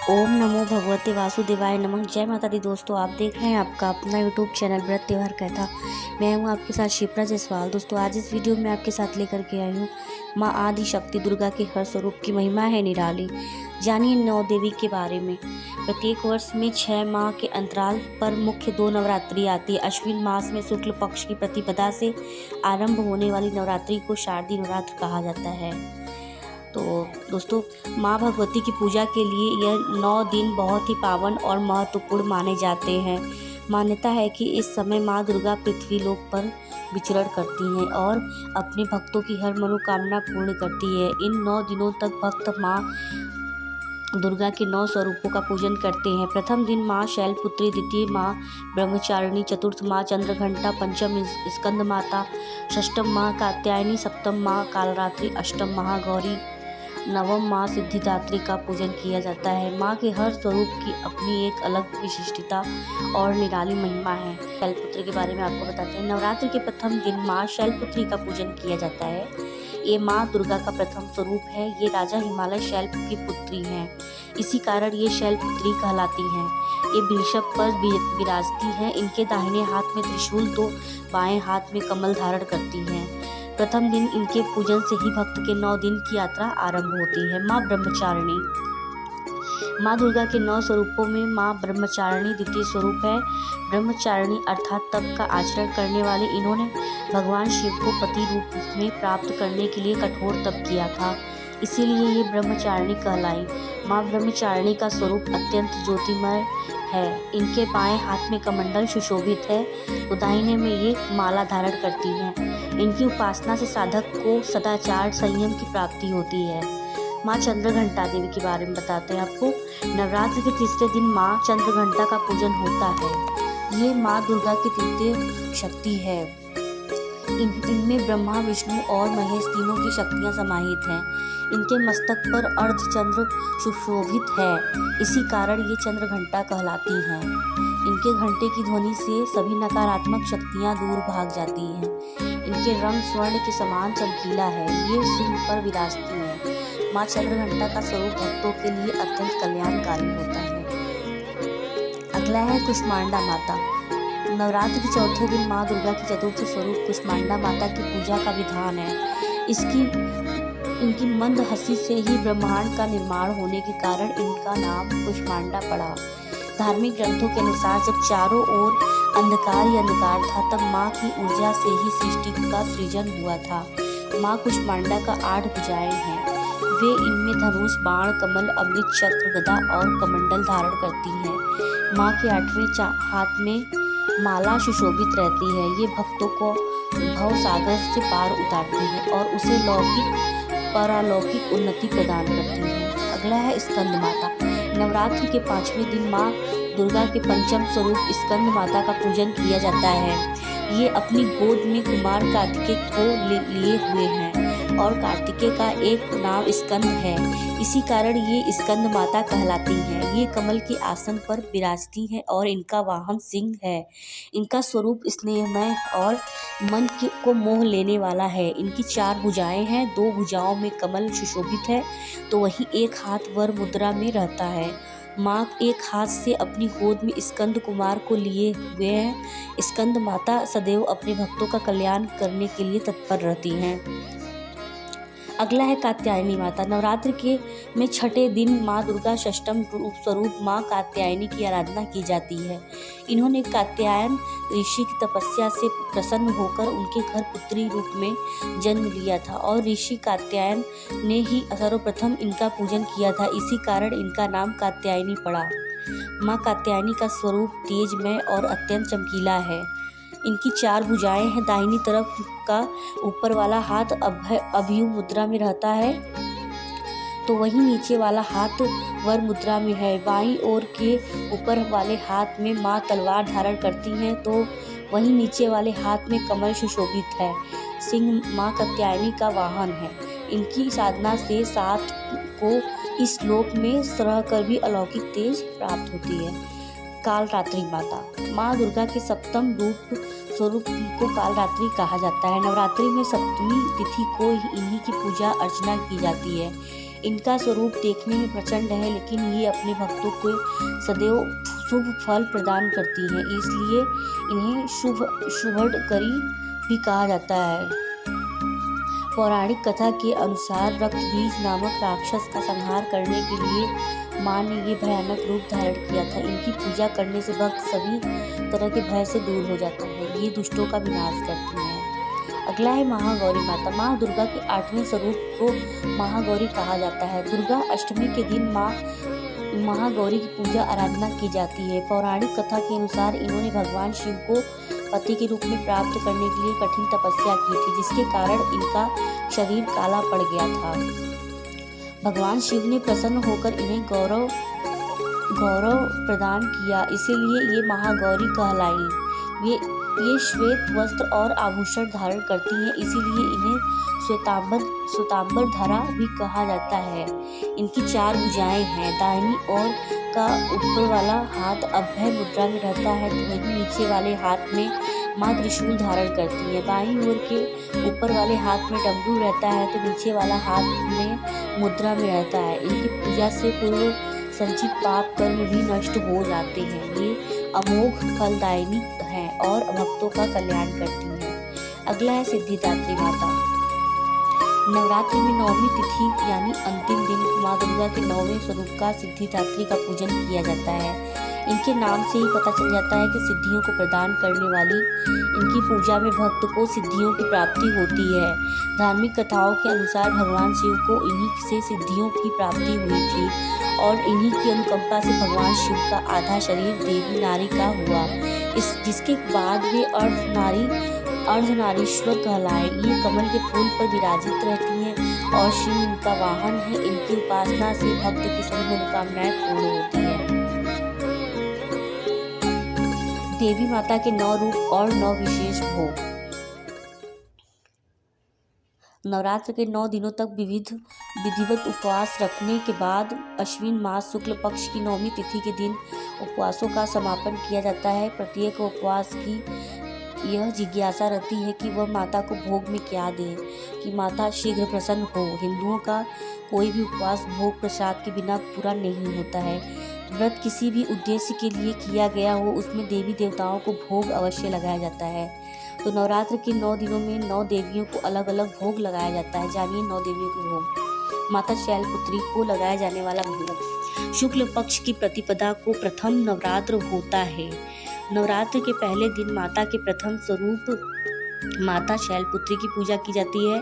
ओम नमो भगवते वासुदेवाय नमः। जय माता दी। दोस्तों, आप देख रहे हैं आपका अपना यूट्यूब चैनल व्रत त्योहार कथा। मैं हूं आपके साथ शिप्रा जायसवाल। दोस्तों, आज इस वीडियो में आपके साथ लेकर के आई हूं माँ आदि शक्ति दुर्गा के हर स्वरूप की महिमा है निराली। जानिए नौ देवी के बारे में। प्रत्येक वर्ष में 6 माह के अंतराल पर मुख्य 2 नवरात्रि आती है। अश्विन मास में शुक्ल पक्ष की प्रतिपदा से आरंभ होने वाली नवरात्रि को शारदीय नवरात्र कहा जाता है। तो दोस्तों, माँ भगवती की पूजा के लिए यह 9 दिन बहुत ही पावन और महत्वपूर्ण माने जाते हैं। मान्यता है कि इस समय माँ दुर्गा पृथ्वी लोक पर विचरण करती हैं और अपने भक्तों की हर मनोकामना पूर्ण करती है। इन 9 दिनों तक भक्त माँ दुर्गा के 9 स्वरूपों का पूजन करते हैं। प्रथम दिन माँ शैलपुत्री, द्वितीय माँ ब्रह्मचारिणी, चतुर्थ माँ चंद्रघंटा, पंचम स्कंद माता, षष्ठम माँ कात्यायनी, सप्तम माँ कालरात्रि, अष्टम महागौरी, नवम माँ सिद्धिदात्री का पूजन किया जाता है। माँ के हर स्वरूप की अपनी एक अलग विशिष्टता और निराली महिमा है। शैलपुत्री के बारे में आपको बताते हैं। नवरात्रि के प्रथम दिन माँ शैलपुत्री का पूजन किया जाता है। ये माँ दुर्गा का प्रथम स्वरूप है। ये राजा हिमालय शैल की पुत्री हैं, इसी कारण ये शैलपुत्री कहलाती हैं। ये वृषभ पर विराजती हैं। इनके दाहिने हाथ में त्रिशूल तो बाएं हाथ में कमल धारण करती हैं। प्रथम दिन इनके पूजन से ही भक्त के 9 दिन की यात्रा आरंभ होती है। माँ ब्रह्मचारिणी। माँ दुर्गा के 9 स्वरूपों में माँ ब्रह्मचारिणी द्वितीय स्वरूप है। ब्रह्मचारिणी अर्थात तप का आचरण करने वाले इन्होंने भगवान शिव को पति रूप में प्राप्त करने के लिए कठोर तप किया था, इसीलिए ये ब्रह्मचारिणी कहलाई। माँ ब्रह्मचारिणी का स्वरूप अत्यंत ज्योतिमय है। इनके बाएं हाथ में कमंडल सुशोभित है, तो दाहिने में ये माला धारण करती हैं। इनकी उपासना से साधक को सदाचार संयम की प्राप्ति होती है। माँ चंद्रघंटा देवी के बारे में बताते हैं आपको। नवरात्र के तीसरे दिन माँ चंद्रघंटा का पूजन होता है। ये माँ दुर्गा की तृतीय शक्ति है। इनमें ब्रह्मा, विष्णु और महेश तीनों की शक्तियाँ समाहित हैं। इनके मस्तक पर अर्धचंद्र सुशोभित है, इसी कारण ये चंद्रघंटा कहलाती हैं। इनके घंटे की ध्वनि से सभी नकारात्मक शक्तियाँ दूर भाग जाती हैं। इनके रंग स्वर्ण के समान चमकीला है। ये सिंह पर विराजती है। माँ चंद्रघंटा का स्वरूप भक्तों के लिए अत्यंत कल्याणकारी होता है। अगला है कुष्मांडा माता। नवरात्र के चौथे दिन माँ दुर्गा की चतुर्थ स्वरूप कुष्मांडा माता की पूजा का विधान है। इनकी मंद हंसी से ही ब्रह्मांड का निर्माण होने के कारण इनका नाम कुष्मांडा पड़ा। धार्मिक ग्रंथों के अनुसार जब चारों ओर अंधकार ही अंधकार था, तब माँ की ऊर्जा से ही सृष्टि का सृजन हुआ था। माँ कुष्मांडा का 8 भुजाएं हैं। वे इनमें धनुष, बाण, कमल, अमृत, चक्र, गदा और कमंडल धारण करती हैं। माँ के 8वें हाथ में माला सुशोभित रहती है। ये भक्तों को भव सागर से पार उतारती है और उसे लौकिक परालौकिक उन्नति प्रदान करती है। अगला है स्कंद माता। नवरात्र के 5वें दिन माँ दुर्गा के पंचम स्वरूप स्कंद माता का पूजन किया जाता है। ये अपनी गोद में कुमार कार्तिकेय को लिए हुए हैं और कार्तिकेय का एक नाम स्कंद है, इसी कारण ये स्कंद माता कहलाती हैं। ये कमल के आसन पर विराजती हैं और इनका वाहन सिंह है। इनका स्वरूप स्नेहमय और मन को मोह लेने वाला है। इनकी 4 भुजाएं हैं। 2 भुजाओं में कमल सुशोभित है, तो वहीं एक हाथ वर मुद्रा में रहता है। माँ एक हाथ से अपनी गोद में स्कंद कुमार को लिए हुए हैं। स्कंद माता सदैव अपने भक्तों का कल्याण करने के लिए तत्पर रहती हैं। अगला है कात्यायनी माता। नवरात्र के में 6ठे दिन माँ दुर्गा षष्ठम स्वरूप माँ कात्यायनी की आराधना की जाती है। इन्होंने कात्यायन ऋषि की तपस्या से प्रसन्न होकर उनके घर पुत्री रूप में जन्म लिया था और ऋषि कात्यायन ने ही सर्वप्रथम इनका पूजन किया था, इसी कारण इनका नाम कात्यायनी पड़ा। माँ कात्यायनी का स्वरूप तेजमय और अत्यंत चमकीला है। इनकी 4 भुजाएं हैं। दाहिनी तरफ का ऊपर वाला हाथ अभयु मुद्रा में रहता है, तो वहीं नीचे वाला हाथ वर मुद्रा में है। बाईं ओर के ऊपर वाले हाथ में माँ तलवार धारण करती हैं, तो वहीं नीचे वाले हाथ में कमल सुशोभित है। सिंह माँ कात्यायनी का वाहन है। इनकी साधना से साथ को इस लोक में रहकर भी अलौकिक तेज प्राप्त होती है। कालरात्रि माता। माँ दुर्गा के सप्तम रूप स्वरूप को कालरात्रि कहा जाता है। नवरात्रि में सप्तमी तिथि को इन्हीं की पूजा अर्चना की जाती है। इनका स्वरूप देखने में प्रचंड है, लेकिन ये अपने भक्तों को सदैव शुभ फल प्रदान करती हैं, इसलिए इन्हें शुभकरी भी कहा जाता है। पौराणिक कथा के अनुसार रक्तबीज नामक राक्षस का संहार करने के लिए माँ ने ये भयानक रूप धारण किया था। इनकी पूजा करने से भक्त सभी तरह के भय से दूर हो जाता है। ये दुष्टों का विनाश करती हैं। अगला है महागौरी माता। माँ दुर्गा के 8वें स्वरूप को महागौरी कहा जाता है। दुर्गा अष्टमी के दिन माँ महागौरी की पूजा आराधना की जाती है। पौराणिक कथा के अनुसार इन्होंने भगवान शिव को पति के रूप में प्राप्त करने के लिए कठिन तपस्या की थी, जिसके कारण इनका शरीर काला पड़ गया था। भगवान शिव ने प्रसन्न होकर इन्हें गौरव प्रदान किया, इसीलिए ये महागौरी कहलाई। ये श्वेत वस्त्र और आभूषण धारण करती हैं, इसीलिए इन्हें श्वेतांबर धरा भी कहा जाता है। इनकी 4 भुजाएं हैं। दाहिनी ओर का ऊपर वाला हाथ अभय मुद्रा में रहता है, तो वहीं नीचे वाले हाथ में माँ त्रिशूल धारण करती है। बाईं ओर के ऊपर वाले हाथ में डमरू रहता है, तो नीचे वाला हाथ में मुद्रा में रहता है। इनकी पूजा से पूर्व संचित पाप कर्म भी नष्ट हो जाते हैं। ये अमोघ फलदायिनी हैं और भक्तों का कल्याण करती हैं। अगला है सिद्धिदात्री माता। नवरात्रि में 9वीं तिथि यानी अंतिम दिन माँ दुर्गा के 9वें स्वरूप का सिद्धिदात्री का पूजन किया जाता है। इनके नाम से ही पता चल जाता है कि सिद्धियों को प्रदान करने वाली इनकी पूजा में भक्त को सिद्धियों की प्राप्ति होती है। धार्मिक कथाओं के अनुसार भगवान शिव को इन्हीं से सिद्धियों की प्राप्ति हुई थी और इन्हीं की अनुकंपा से भगवान शिव का आधा शरीर देवी नारी का हुआ, जिसके बाद वे अर्धनारीश्वर कहलाए। ये कमल के फूल पर विराजित रहती हैं और शिव इनका वाहन है। इनकी उपासना से भक्त की सभी मनोकामनाएं पूर्ण होती है। देवी माता के 9 रूप और 9 विशेष भोग। नवरात्र के 9 दिनों तक विधिवत उपवास रखने के बाद अश्विन मास शुक्ल पक्ष की 9वीं तिथि के दिन उपवासों का समापन किया जाता है। प्रत्येक उपवास की यह जिज्ञासा रहती है कि वह माता को भोग में क्या दे कि माता शीघ्र प्रसन्न हो। हिंदुओं का कोई भी उपवास भोग प्रसाद के बिना पूरा नहीं होता है। व्रत किसी भी उद्देश्य के लिए किया गया हो, उसमें देवी देवताओं को भोग अवश्य लगाया जाता है। तो नवरात्र के 9 दिनों में 9 देवियों को अलग अलग भोग लगाया जाता है। जानिए 9 देवियों के भोग। माता शैलपुत्री को लगाया जाने वाला भोग। शुक्ल पक्ष की प्रतिपदा को प्रथम नवरात्र होता है। नवरात्र के पहले दिन माता के प्रथम स्वरूप माता शैलपुत्री की पूजा की जाती है।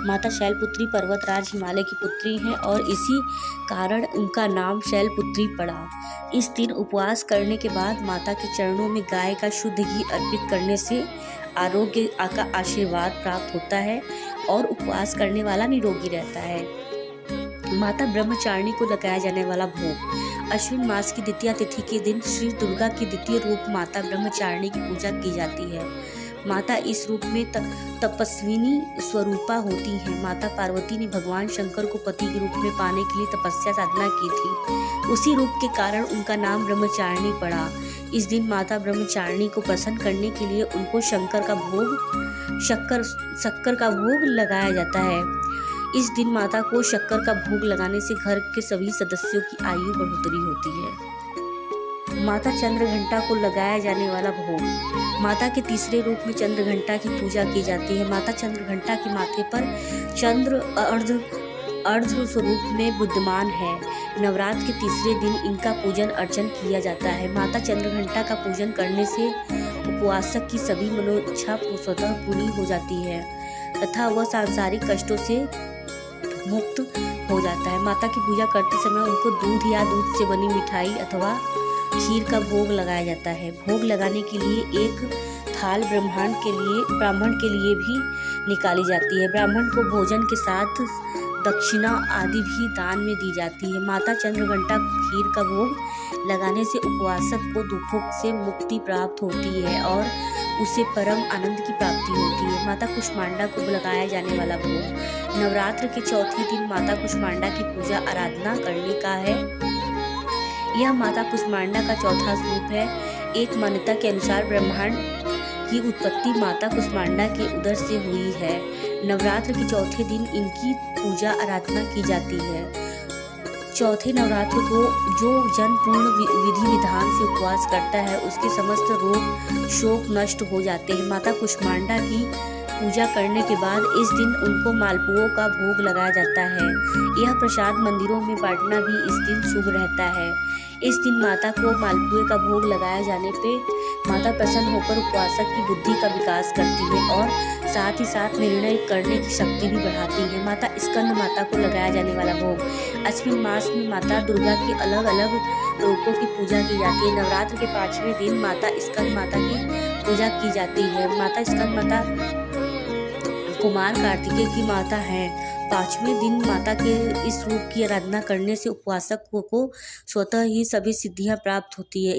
माता शैलपुत्री पर्वतराज हिमालय की पुत्री हैं और इसी कारण उनका नाम शैलपुत्री पड़ा। इस दिन उपवास करने के बाद माता के चरणों में गाय का शुद्ध घी अर्पित करने से आरोग्य का आशीर्वाद प्राप्त होता है और उपवास करने वाला निरोगी रहता है। माता ब्रह्मचारिणी को लगाया जाने वाला भोग। अश्विन मास की द्वितीय तिथि के दिन श्री दुर्गा की द्वितीय रूप माता ब्रह्मचारिणी की पूजा की जाती है। माता इस रूप में तपस्विनी स्वरूपा होती हैं। माता पार्वती ने भगवान शंकर को पति के रूप में पाने के लिए तपस्या साधना की थी। उसी रूप के कारण उनका नाम ब्रह्मचारिणी पड़ा। इस दिन माता ब्रह्मचारिणी को प्रसन्न करने के लिए उनको शक्कर का भोग लगाया जाता है। इस दिन माता को शक्कर का भोग लगाने से घर के सभी सदस्यों की आयु बढ़ोतरी होती है। माता चंद्रघंटा को लगाया जाने वाला भोग। माता के तीसरे रूप में चंद्रघंटा की पूजा की जाती है। माता चंद्रघंटा के माथे पर चंद्र अर्ध स्वरूप में विद्यमान है। नवरात्र के तीसरे दिन इनका पूजन अर्चन किया जाता है। माता चंद्रघंटा का पूजन करने से उपवासक की सभी मनोइच्छा स्वतः पूरी हो जाती है तथा वह सांसारिक कष्टों से मुक्त हो जाता है। माता की पूजा करते समय उनको दूध या दूध से बनी मिठाई अथवा खीर का भोग लगाया जाता है। भोग लगाने के लिए एक थाल ब्राह्मण के लिए भी निकाली जाती है। ब्राह्मण को भोजन के साथ दक्षिणा आदि भी दान में दी जाती है। माता चंद्रघंटा खीर का भोग लगाने से उपवासक को दुखों से मुक्ति प्राप्त होती है और उसे परम आनंद की प्राप्ति होती है। माता कुष्मांडा को लगाया जाने वाला भोग। नवरात्र के चौथे दिन माता कुष्मांडा की पूजा आराधना करने का है। यह माता कुष्मांडा का चौथा स्वरूप है। एक मान्यता के अनुसार ब्रह्मांड की उत्पत्ति माता कुष्मांडा के उदर से हुई है। नवरात्र के चौथे दिन इनकी पूजा आराधना की जाती है। चौथे नवरात्र को जो जन पूर्ण विधि विधान से उपवास करता है उसके समस्त रोग शोक नष्ट हो जाते हैं। माता कुष्मांडा की पूजा करने के बाद इस दिन उनको मालपुओं का भोग लगाया जाता है। यह प्रसाद मंदिरों में बांटना भी इस दिन शुभ रहता है। इस दिन माता को मालपुए का भोग लगाए जाने पे माता प्रसन्न होकर उपवासक की बुद्धि का विकास करती है और साथ ही साथ निर्णय करने की शक्ति भी बढ़ाती है। माता स्कंद माता को लगाया जाने वाला भोग। अश्विन मास में माता दुर्गा के अलग अलग रूपों की पूजा की जाती है। नवरात्र के 5वें दिन माता स्कंद माता की पूजा की जाती है। माता स्कंद माता कुमार कार्तिकेय की माता है। 5वें दिन माता के इस रूप की आराधना करने से उपवासक को स्वतः ही सभी सिद्धियां प्राप्त होती है।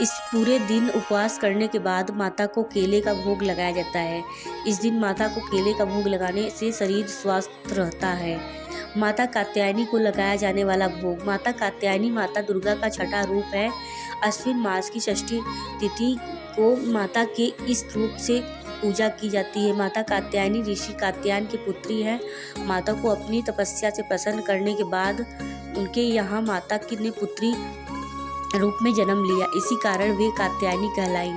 इस पूरे दिन उपवास करने के बाद माता को केले का भोग लगाया जाता है। इस दिन माता को केले का भोग लगाने से शरीर स्वस्थ रहता है। माता कात्यायनी को लगाया जाने वाला भोग। माता कात्यायनी माता दुर्गा का छठा रूप है। अश्विन मास की षष्ठी तिथि को माता के इस रूप से पूजा की जाती है। माता कात्यायनी ऋषि कात्यायन की पुत्री है। माता को अपनी तपस्या से प्रसन्न करने के बाद उनके यहाँ माता की ने पुत्री रूप में जन्म लिया, इसी कारण वे कात्यायनी कहलाई।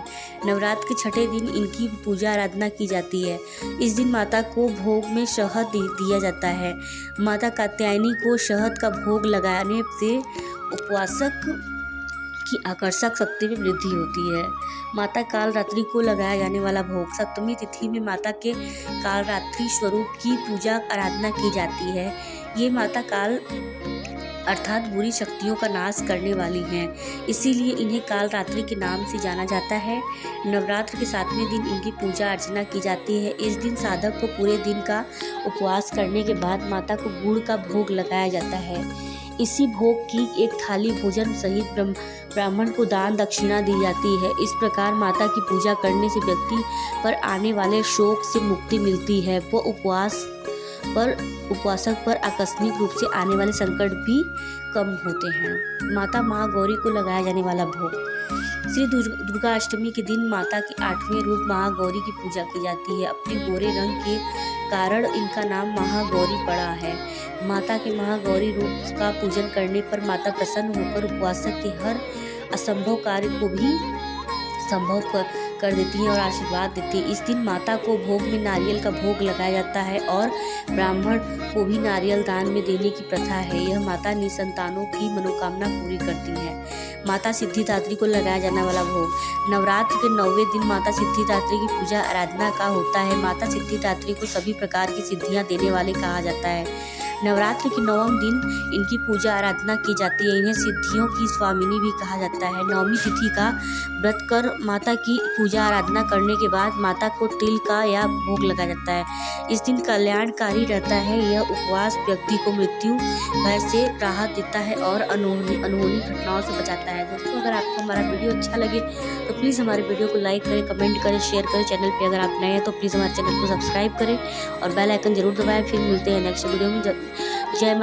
नवरात्र के छठे दिन इनकी पूजा आराधना की जाती है। इस दिन माता को भोग में शहद दिया जाता है। माता कात्यायनी को शहद का भोग लगाने से उपवासक की आकर्षक शक्ति में वृद्धि होती है। माता कालरात्रि को लगाया जाने वाला भोग। सप्तमी तिथि में माता के कालरात्रि स्वरूप की पूजा आराधना की जाती है। ये माता काल अर्थात बुरी शक्तियों का नाश करने वाली हैं, इसीलिए इन्हें कालरात्रि के नाम से जाना जाता है। नवरात्र के 7वें दिन इनकी पूजा अर्चना की जाती है। इस दिन साधक को पूरे दिन का उपवास करने के बाद माता को गुड़ का भोग लगाया जाता है। इसी भोग की एक थाली भोजन सहित ब्राह्मण को दान दक्षिणा दी जाती है। इस प्रकार माता की पूजा करने से व्यक्ति पर आने वाले शोक से मुक्ति मिलती है। वो उपवासक पर आकस्मिक रूप से आने वाले संकट भी कम होते हैं। माता महागौरी को लगाया जाने वाला भोग। श्री दुर्गा अष्टमी के दिन माता के 8वें रूप महागौरी की पूजा की जाती है। अपने गोरे रंग के कारण इनका नाम महागौरी पड़ा है। माता के महागौरी रूप का पूजन करने पर माता प्रसन्न होकर उपवासक के हर असंभव कार्य को भी संभव कर देती है और आशीर्वाद देती है। इस दिन माता को भोग में नारियल का भोग लगाया जाता है और ब्राह्मण को भी नारियल दान में देने की प्रथा है। यह माता निसंतानों की मनोकामना पूरी करती है। माता सिद्धिदात्री को लगाया जाने वाला भोग। नवरात्र के 9वें दिन माता सिद्धिदात्री की पूजा आराधना का होता है। माता सिद्धिदात्री को सभी प्रकार की सिद्धियां देने वाले कहा जाता है। नवरात्र के 9वें दिन इनकी पूजा आराधना की जाती है। इन्हें सिद्धियों की स्वामिनी भी कहा जाता है। 9वीं तिथि का व्रत कर माता की पूजा आराधना करने के बाद माता को तिल का या भोग लगाया जाता है। इस दिन कल्याणकारी रहता है। यह उपवास व्यक्ति को मृत्यु भय से राहत देता है और अनहोनी घटनाओं से बचाता है। दोस्तों, अगर आपको हमारा वीडियो अच्छा लगे तो प्लीज़ हमारे वीडियो को लाइक करें, कमेंट करें, शेयर करें। चैनल पर अगर आप नए हैं तो प्लीज़ हमारे चैनल को सब्सक्राइब करें और बेल आइकन जरूर दबाएं। फिर मिलते हैं नेक्स्ट वीडियो में। जय माता।